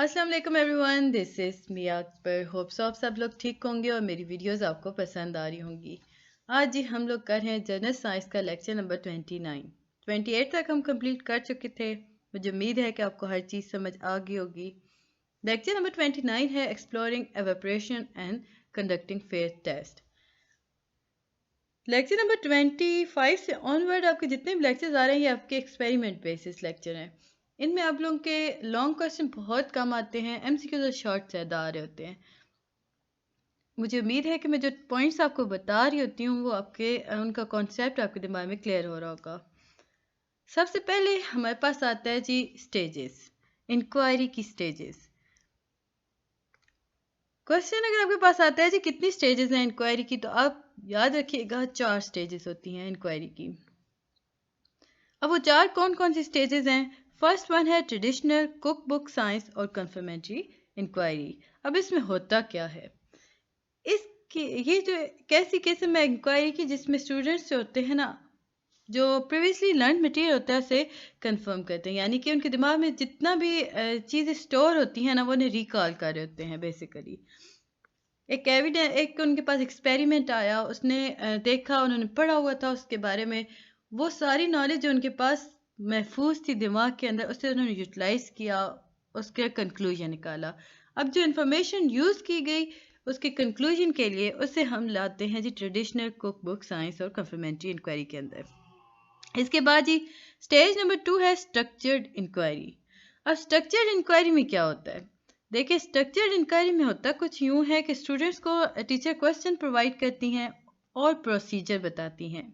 अस्सलाम वालेकुम everyone, this is Miya Akbar. Hope so आप सब लोग ठीक होंगे और मेरी वीडियोस आपको पसंद आ रही होंगी। आज जी हम लोग कर रहे हैं जनरल साइंस का लेक्चर नंबर 29। 28 तक हम कंप्लीट कर चुके थे। मुझे उम्मीद है कि आपको हर चीज़ समझ आ गई होगी। लेक्चर नंबर 29 है exploring evaporation and conducting fair test. Lecture number 25 से ऑनवर्ड आपके जितने भी लेक्चर्स आ रहे हैं ये आपके एक्सपेरिमेंट बेसिस लेक्चर हैं। इनमें आप लोगों के लॉन्ग क्वेश्चन बहुत कम आते हैं, एमसीक्यूज और शॉर्ट ज़्यादा आ रहे होते हैं। मुझे उम्मीद है कि मैं जो पॉइंट्स आपको बता रही होती हूँ वो आपके उनका कॉन्सेप्ट आपके दिमाग में क्लियर हो रहा होगा। सबसे पहले हमारे पास आता है जी स्टेजेस, इंक्वायरी की स्टेजेस। क्वेश्चन अगर आपके पास आता है जी कितनी स्टेजेस हैं इंक्वायरी की, तो आप याद रखिएगा 4 स्टेजेस होती हैं इंक्वायरी की। अब वो 4 कौन कौन सी स्टेजेस हैं? फर्स्ट वन है ट्रेडिशनल, कुक बुक साइंस और कंफर्मेंट्री इंक्वायरी। अब इसमें होता क्या है? इसकी ये जो कैसी किस्म है इंक्वायरी की जिसमें स्टूडेंट्स जो होते हैं ना, जो प्रीवियसली लर्न मटेरियल होता है उसे कंफर्म करते हैं, यानी कि उनके दिमाग में जितना भी चीज़ें स्टोर होती हैं ना वो उन्हें रिकॉल कर रहे होते हैं बेसिकली। एक उनके पास एक्सपेरिमेंट आया, उसने देखा, उन्होंने पढ़ा हुआ था उसके बारे में, वो सारी नॉलेज जो उनके पास महफूज थी दिमाग के अंदर उसे उन्होंने यूटिलाइज किया, उसके कंक्लूजन निकाला। अब जो इंफॉर्मेशन यूज़ की गई उसके कंक्लूजन के लिए उसे हम लाते हैं जी ट्रेडिशनल कुक बुक साइंस और कंफर्मेंट्री इंक्वायरी के अंदर। इसके बाद जी स्टेज नंबर 2 है स्ट्रक्चर्ड इंक्वायरी। अब स्ट्रक्चर्ड इंक्वायरी में क्या होता है? देखिए स्ट्रक्चर्ड इंक्वायरी में होता कुछ यूँ है कि स्टूडेंट्स को टीचर क्वेश्चन प्रोवाइड करती हैं और प्रोसीजर बताती हैं।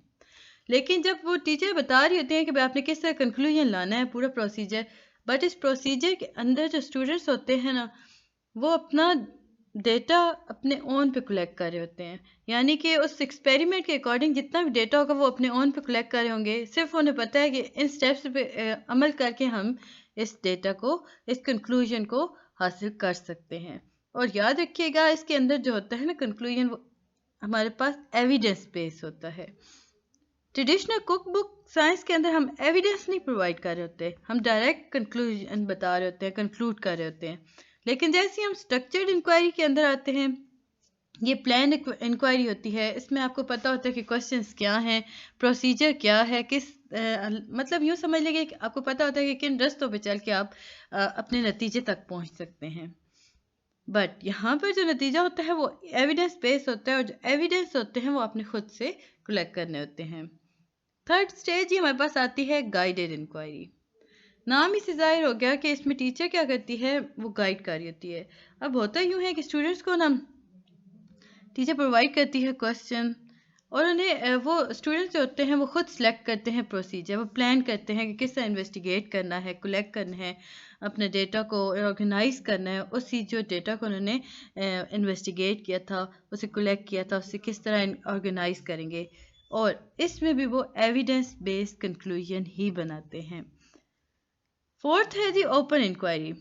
लेकिन जब वो टीचर बता रही होती हैं कि भाई आपने किस तरह कंक्लूजन लाना है पूरा प्रोसीजर, बट इस प्रोसीजर के अंदर जो स्टूडेंट्स होते हैं ना वो अपना डेटा अपने ओन पे कलेक्ट कर रहे होते हैं, यानी कि उस एक्सपेरिमेंट के अकॉर्डिंग जितना भी डेटा होगा वो अपने ओन पे कलेक्ट कर रहे होंगे। सिर्फ उन्हें पता है कि इन स्टेप्स पे अमल करके हम इस डेटा को, इस कंक्लूजन को हासिल कर सकते हैं। और याद रखिएगा इसके अंदर जो होता है ना कंक्लूजन, वो हमारे पास एविडेंस बेस होता है। ट्रेडिशनल कुक बुक साइंस के अंदर हम एविडेंस नहीं प्रोवाइड कर रहे होते, हम डायरेक्ट कंक्लूजन बता रहे होते हैं, कंक्लूड कर रहे होते हैं। लेकिन जैसे हम स्ट्रक्चर्ड इंक्वायरी के अंदर आते हैं, ये प्लान इंक्वायरी होती है, इसमें आपको पता होता है कि क्वेश्चंस क्या हैं, प्रोसीजर क्या है, मतलब यूँ समझ लीजिए कि आपको पता होता है कि किन रस्तों पे चल के आप अपने नतीजे तक पहुंच सकते हैं। बट यहाँ पर जो नतीजा होता है वो एविडेंस बेस्ड होता है, और जो एविडेंस होते हैं वो आपने खुद से कलेक्ट करने होते हैं। थर्ड स्टेज ही हमारे पास आती है गाइडेड इंक्वायरी। नाम ही से जाहिर हो गया कि इसमें टीचर क्या करती है, वो गाइड कर रही होती है। अब होता यूँ है कि स्टूडेंट्स को ना टीचर प्रोवाइड करती है क्वेश्चन, और उन्हें वो स्टूडेंट्स जो होते हैं वो खुद सेलेक्ट करते हैं प्रोसीजर, वो प्लान करते हैं कि किस तरह इन्वेस्टिगेट करना है, कलेक्ट करना है, अपने डेटा को ऑर्गेनाइज करना है। उसी जो डेटा को उन्होंने इन्वेस्टिगेट किया था, उसे कलेक्ट किया था, उसे किस तरह ऑर्गेनाइज करेंगे, और इसमें भी वो एविडेंस बेस्ड कंक्लूजन ही बनाते हैं। फोर्थ है जी ओपन इंक्वायरी।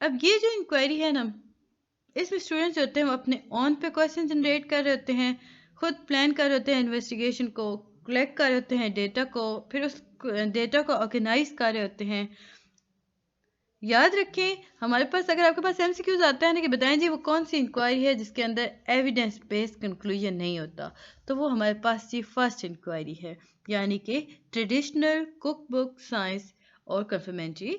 अब ये जो इंक्वायरी है ना, इसमें स्टूडेंट्स होते हैं वो अपने ऑन पे क्वेश्चन जनरेट कर रहे होते हैं, खुद प्लान कर रहे होते हैं, इन्वेस्टिगेशन को कलेक्ट कर रहे होते हैं, डेटा को, फिर उस डेटा को ऑर्गेनाइज कर रहे होते हैं। याद रखें हमारे पास अगर आपके पास एमसीक्यूज आता है ना कि बताएं जी वो कौन सी इंक्वायरी है जिसके अंदर एविडेंस बेस्ड कंक्लूजन नहीं होता, तो वो हमारे पास जी फर्स्ट इंक्वायरी है, यानी कि ट्रेडिशनल कुक बुक साइंस और कंफर्मेंट्री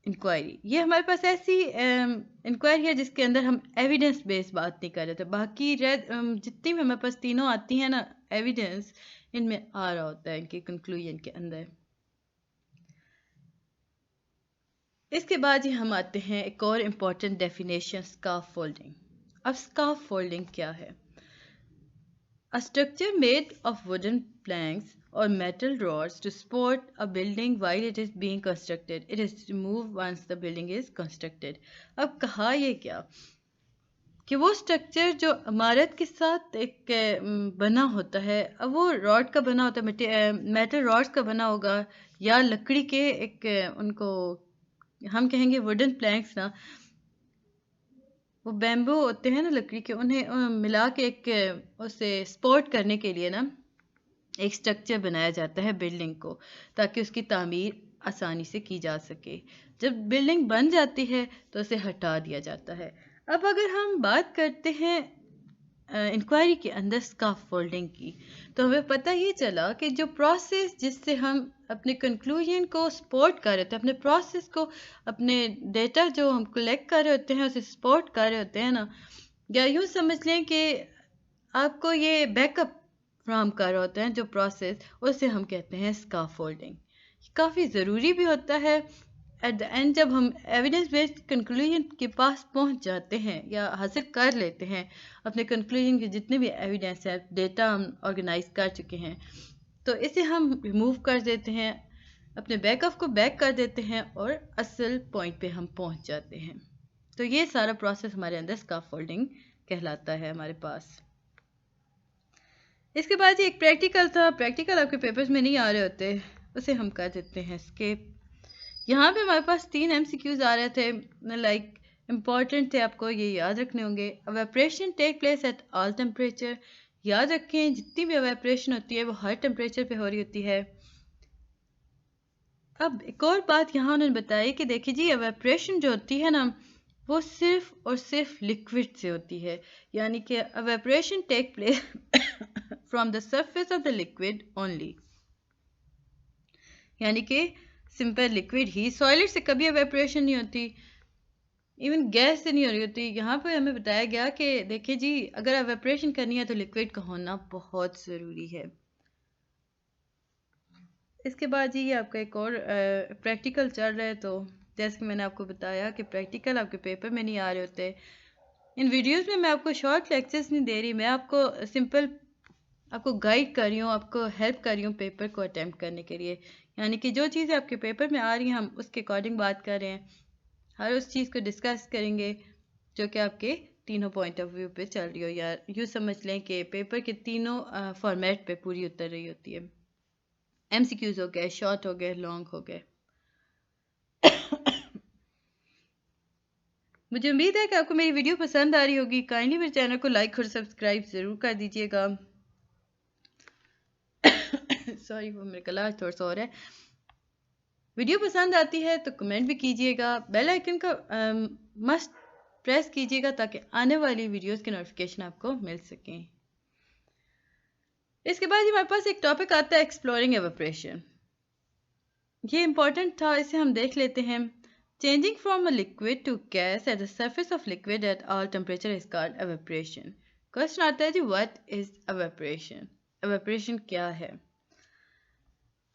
इंक्वायरी। ये हमारे पास ऐसी इंक्वायरी है जिसके अंदर हम एविडेंस बेस्ड बात नहीं कर रहे थे। बाकी जितनी भी हमारे पास तीनों आती हैं ना एविडेंस, इनमें आ रहा होता है इनके कंक्लूजन के अंदर। इसके बाद ही हम आते हैं एक और इम्पॉर्टेंट डेफिनेशन, स्काफ फोल्डिंग। अब स्काफ फोल्डिंग क्या है? A structure made of wooden planks or metal rods to support a building while it is being constructed. It is removed once the building is constructed. अब कहा ये क्या कि वो structure जो इमारत के साथ एक बना होता है, अब वो रॉड का बना होता है, मेटल रॉड्स का बना होगा, या लकड़ी के एक उनको हम कहेंगे वुडन प्लैंक्स ना, वो बैम्बू होते हैं ना लकड़ी के, उन्हें मिला के एक उसे सपोर्ट करने के लिए ना एक स्ट्रक्चर बनाया जाता है बिल्डिंग को, ताकि उसकी तामीर आसानी से की जा सके। जब बिल्डिंग बन जाती है तो उसे हटा दिया जाता है। अब अगर हम बात करते हैं इंक्वायरी के अंदर स्काफ फोल्डिंग की, तो हमें पता ये चला कि जो प्रोसेस जिससे हम अपने कंक्लूजन को सपोर्ट कर रहे होते हैं, अपने प्रोसेस को, अपने डेटा जो हम कलेक्ट कर रहे होते हैं उसे सपोर्ट कर रहे होते हैं ना, या यूँ समझ लें कि आपको ये बैकअप फ्राहम कर रहे होते हैं जो प्रोसेस, उसे हम कहते हैं स्काफोल्डिंग। काफ़ी ज़रूरी भी होता है। एट द एंड जब हम एविडेंस बेस्ड कंक्लूजन के पास पहुंच जाते हैं या हासिल कर लेते हैं अपने कंक्लूजन के जितने भी एविडेंस है, डेटा हम ऑर्गेनाइज कर चुके हैं, तो इसे हम रिमूव कर देते हैं, अपने बैकअप को बैक कर देते हैं और असल पॉइंट पे हम पहुंच जाते हैं। तो ये सारा प्रोसेस हमारे अंदर स्काफोल्डिंग कहलाता है हमारे पास। इसके बाद एक प्रैक्टिकल था। प्रैक्टिकल आपके पेपर्स में नहीं आ रहे होते, उसे हम कर देते हैं स्किप। यहाँ पे हमारे पास 3 MCQs आ रहे थे, लाइक इम्पॉर्टेंट थे, आपको ये याद रखने होंगे। Evaporation take place at all temperature, याद रखें जितनी भी एवेपोरेशन होती है वो हर टेम्परेचर पे हो रही होती है। अब एक और बात यहाँ उन्होंने बताई कि देखिए जी, एवेपोरेशन जो होती है ना वो सिर्फ और सिर्फ लिक्विड से होती है, यानी कि evaporation take place from the surface of the liquid only, यानी कि सिंपल लिक्विड ही। सॉलिड से कभी एवेपोरेशन नहीं होती, इवन गैस से नहीं हो रही होती। यहाँ पे हमें बताया गया कि देखिए जी, अगर एवेपोरेशन करनी है तो लिक्विड का होना बहुत ज़रूरी है। इसके बाद जी आपका एक और प्रैक्टिकल चल रहा है। तो जैसे कि मैंने आपको बताया कि प्रैक्टिकल आपके पेपर में नहीं आ रहे होते। इन वीडियोस में मैं आपको शॉर्ट लेक्चर्स नहीं दे रही, मैं आपको सिंपल आपको गाइड कर रही हूँ, आपको हेल्प कर रही हूँ पेपर को अटैम्प्ट करने के लिए। यानी कि जो चीज़ें आपके पेपर में आ रही हैं हम उसके अकॉर्डिंग बात कर रहे हैं, हर उस चीज़ को डिस्कस करेंगे जो कि आपके तीनों पॉइंट ऑफ व्यू पे चल रही हो, या यूँ समझ लें कि पेपर के तीनों फॉर्मेट पे पूरी उतर रही होती है। MCQs हो गए, शॉर्ट हो गए, लॉन्ग हो गए। मुझे उम्मीद है कि आपको मेरी वीडियो पसंद आ रही होगी। काइंडली मेरे चैनल को लाइक और सब्सक्राइब ज़रूर कर दीजिएगा। सॉरी, वो मेरे गला थोड़ा सा और है। वीडियो पसंद आती है तो कमेंट भी कीजिएगा, बेल आइकन का मस्ट प्रेस कीजिएगा ताकि आने वाली वीडियोस के नोटिफिकेशन आपको मिल सकें। इसके बाद हमारे पास एक टॉपिक आता है एक्सप्लोरिंग एवेपोरेशन। ये इंपॉर्टेंट था, इसे हम देख लेते हैं। Changing from a liquid to gas at the surface of liquid at all temperature is called evaporation. Question आता है जी, व्हाट इज एवेपोरेशन? एवेपोरेशन क्या है?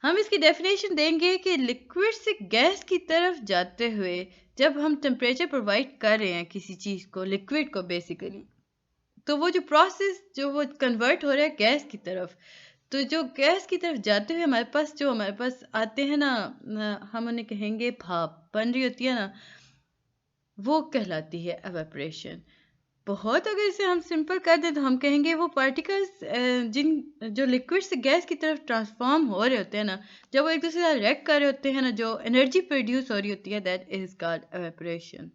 हम इसकी डेफिनेशन देंगे कि लिक्विड से गैस की तरफ जाते हुए जब हम टेम्परेचर प्रोवाइड कर रहे हैं किसी चीज़ को, लिक्विड को बेसिकली, तो वो जो प्रोसेस जो वो कन्वर्ट हो रहा है गैस की तरफ, तो जो गैस की तरफ जाते हुए हमारे पास आते हैं ना, हम उन्हें कहेंगे भाप बन रही होती है ना, वो कहलाती है एवेपोरेशन। बहुत अगर इसे हम सिंपल कर दें तो हम कहेंगे वो पार्टिकल्स जिन जो लिक्विड से गैस की तरफ ट्रांसफॉर्म हो रहे होते हैं ना, जब वो एक दूसरे से रिएक्ट कर रहे होते हैं ना, जो एनर्जी प्रोड्यूस हो रही होती है, that is called evaporation.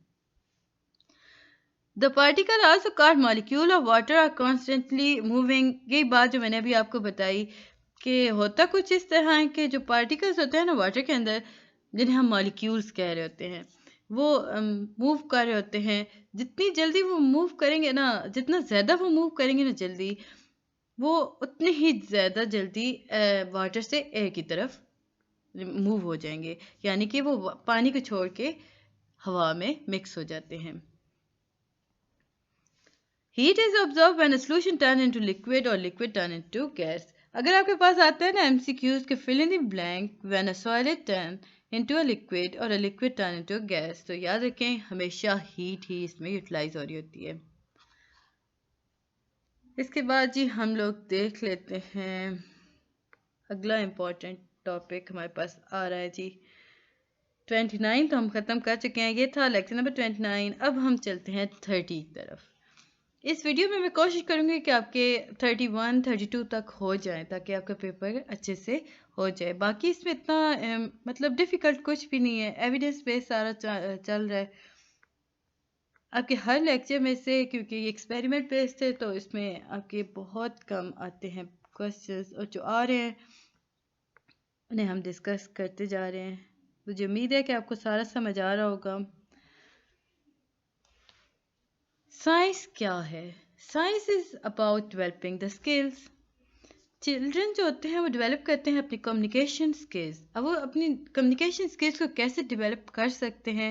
The particle also called molecule of water are constantly moving. यही बात जो मैंने अभी आपको बताई कि होता कुछ इस तरह है कि जो पार्टिकल्स होते हैं ना वाटर के अंदर, जिन्हें हम मॉलिक्यूल्स कह रहे होते हैं, वो मूव कर रहे होते हैं। जितनी जल्दी वो मूव करेंगे ना, जितना ज़्यादा वो मूव करेंगे ना जल्दी, वो उतनी ही ज़्यादा जल्दी वाटर से एयर की तरफ मूव हो जाएंगे, यानी कि वो पानी को छोड़ के हवा में मिक्स हो जाते हैं। Heat is observe when a solution turn into liquid और लिक्विड टर्न इनटू गैस। अगर आपके पास आता है ना MCQs के fill in the blank when a solid turn into a liquid और a liquid turn into gas, तो याद रखें हमेशा हीट ही इसमें यूटिलाइज हो रही होती है। इसके बाद जी हम लोग देख लेते हैं अगला इम्पोर्टेंट टॉपिक हमारे पास आ रहा है जी 29। तो हम ख़त्म कर चुके हैं, ये था लेक्चर नंबर 29। अब हम चलते हैं 30 की तरफ। इस वीडियो में मैं कोशिश करूंगी कि आपके 31, 32 तक हो जाए ताकि आपका पेपर अच्छे से हो जाए। बाकी इसमें इतना मतलब डिफ़िकल्ट कुछ भी नहीं है, एविडेंस बेस सारा चल रहा है। आपके हर लेक्चर में से, क्योंकि ये एक्सपेरिमेंट बेस्ड है, तो इसमें आपके बहुत कम आते हैं क्वेश्चंस, और जो आ रहे हैं उन्हें हम डिस्कस करते जा रहे हैं। मुझे उम्मीद है कि आपको सारा समझ आ रहा होगा। साइंस क्या है? Science is about developing the skills. Children जो होते हैं वो डेवलप करते हैं अपनी कम्युनिकेशन स्किल्स। अब वो अपनी कम्युनिकेशन स्किल्स को कैसे डेवलप कर सकते हैं?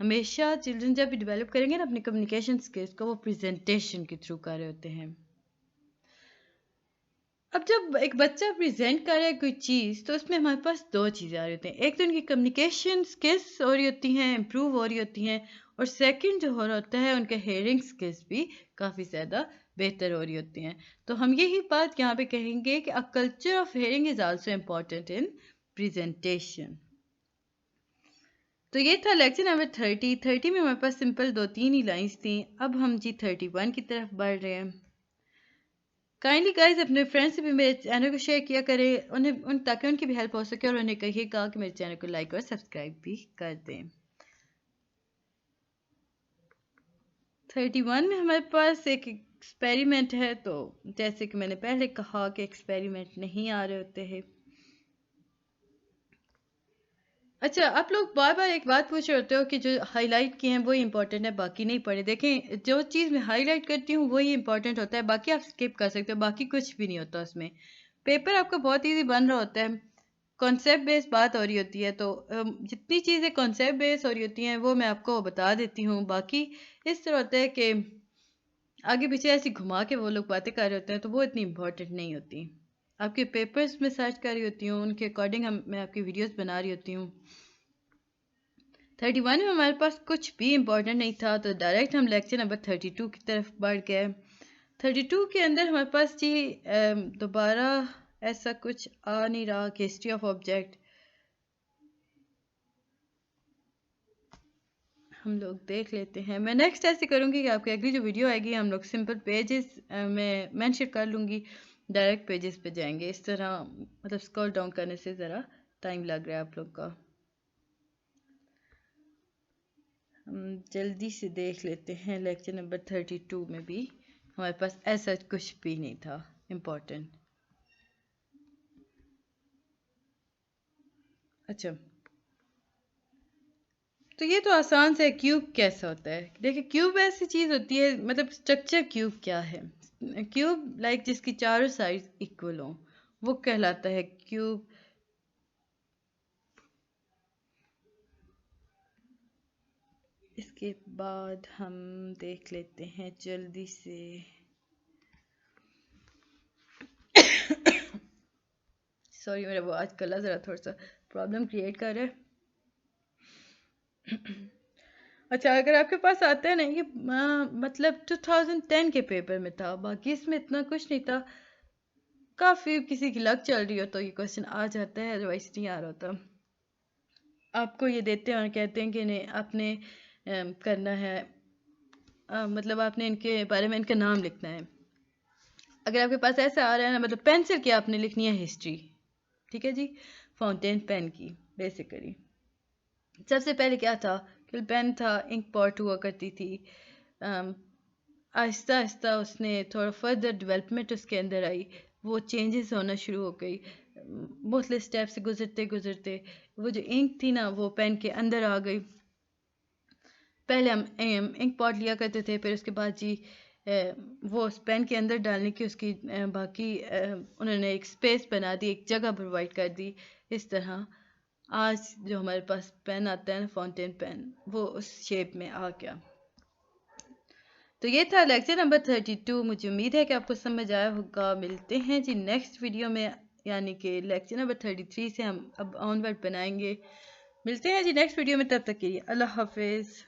हमेशा चिल्ड्रन जब भी डेवलप करेंगे ना अपनी कम्युनिकेशन स्किल्स को, वो प्रेजेंटेशन के थ्रू कर रहे होते हैं। अब जब एक बच्चा प्रेजेंट कर रहा है कोई चीज़, तो उसमें हमारे पास दो चीज़ें आ रही होती हैं। एक तो उनकी कम्युनिकेशन स्किल्स हो रही होती हैं, इम्प्रूव हो रही होती हैं, और सेकंड जो हो रहा होता है उनके हेयरिंग स्किल्स भी काफ़ी ज़्यादा बेहतर हो रही होती हैं। तो हम यही बात यहाँ पे कहेंगे कि a culture of hearing is also important in presentation. तो ये था लेक्चर नंबर 30 में हमारे पास सिंपल 2-3 ही लाइंस थी। अब हम जी 31 की तरफ बढ़ रहे हैं। काइंडली गाइज अपने फ्रेंड्स से भी मेरे चैनल को शेयर किया करें, उन ताकि उनकी भी हेल्प हो सके, और उन्हें कहिएगा कि मेरे चैनल को लाइक और सब्सक्राइब भी कर दें। 31 में हमारे पास एक एक्सपेरिमेंट है। तो जैसे कि मैंने पहले कहा कि एक्सपेरिमेंट नहीं आ रहे होते हैं। अच्छा, आप लोग बार बार एक बात पूछ रहे होते हो कि जो हाईलाइट किए हैं वही इंपॉर्टेंट है, बाकी नहीं पढ़े। देखें, जो चीज़ मैं हाईलाइट करती हूँ वही इंपॉर्टेंट होता है, बाकी आप स्किप कर सकते हो, बाकी कुछ भी नहीं होता उसमें। पेपर आपका बहुत इजी बन रहा होता है, कॉन्सेप्ट बेस्ड बात हो रही होती है। तो जितनी चीज़ें कॉन्सेप्ट बेस्ड हो रही होती हैं वो मैं आपको बता देती हूँ। बाकी इस तरह होता है कि आगे पीछे ऐसी घुमा के वो लोग बातें कर रहे होते हैं, तो वो इतनी इंपॉर्टेंट नहीं होती। आपके पेपर्स में सर्च कर रही होती हूँ, उनके अकॉर्डिंग मैं आपकी वीडियोस बना रही होती हूँ। 31 में हमारे पास कुछ भी इम्पोर्टेंट नहीं था, तो डायरेक्ट हम लेक्चर नंबर 32 की तरफ बढ़ गए। 32 के अंदर हमारे पास जी दोबारा ऐसा कुछ आ नहीं रहा कि हिस्ट्री ऑफ ऑब्जेक्ट हम लोग देख लेते हैं। मैं नेक्स्ट ऐसे करूँगी कि आपकी अगली जो वीडियो आएगी हम लोग सिंपल पेजेस में मेंशन कर लूँगी, डायरेक्ट पेजेस पे जाएंगे। इस तरह मतलब स्क्रॉल डाउन करने से ज़रा टाइम लग रहा है आप लोग का। हम जल्दी से देख लेते हैं। लेक्चर नंबर 32 में भी हमारे पास ऐसा कुछ भी नहीं था इम्पोर्टेंट। अच्छा, तो ये तो आसान से क्यूब कैसा होता है। देखिए, क्यूब ऐसी चीज़ होती है, मतलब स्ट्रक्चर क्यूब क्या है? क्यूब लाइक जिसकी चारों साइड इक्वल हो, वो कहलाता है क्यूब। इसके बाद हम देख लेते हैं जल्दी से। सॉरी, मेरा वो आज गला ज़रा थोड़ा सा प्रॉब्लम क्रिएट कर रहा है। अच्छा, अगर आपके पास आता है ना ये मतलब 2010 के पेपर में था, बाकी इसमें इतना कुछ नहीं था। काफ़ी किसी की लक चल रही हो तो ये क्वेश्चन आ जाता है, अदरवाइज नहीं आ रहा होता। आपको ये देते हैं और कहते हैं कि नहीं आपने करना है, मतलब आपने इनके बारे में इनका नाम लिखना है। अगर आपके पास ऐसा आ रहा है ना, मतलब पेंसिल की आपने लिखनी है हिस्ट्री, ठीक है जी, फाउंटेन पेन की। बेसिकली सबसे पहले क्या था, कि पेन था, इंक पॉट हुआ करती थी। आहिस्ता आहिस्ता उसने थोड़ा फर्दर डेवलपमेंट उसके अंदर आई, वो चेंजेस होना शुरू हो गई। मुख्तलिफ स्टेप से गुजरते गुजरते वो जो इंक थी ना वो पेन के अंदर आ गई। पहले हम इंक पॉट लिया करते थे, फिर उसके बाद जी वो उस पेन के अंदर डालने की उसकी बाकी उन्होंने एक स्पेस बना दी, एक जगह प्रोवाइड कर दी। इस तरह आज जो हमारे पास पेन आता है ना, फाउंटेन पेन, वो उस शेप में आ गया। तो ये था लेक्चर नंबर 32। मुझे उम्मीद है कि आपको समझ आया होगा। मिलते हैं जी नेक्स्ट वीडियो में, यानी कि लेक्चर नंबर 33 से हम अब ऑनवर्ड बनाएंगे। मिलते हैं जी नेक्स्ट वीडियो में, तब तक के लिए अल्लाह हाफिज़।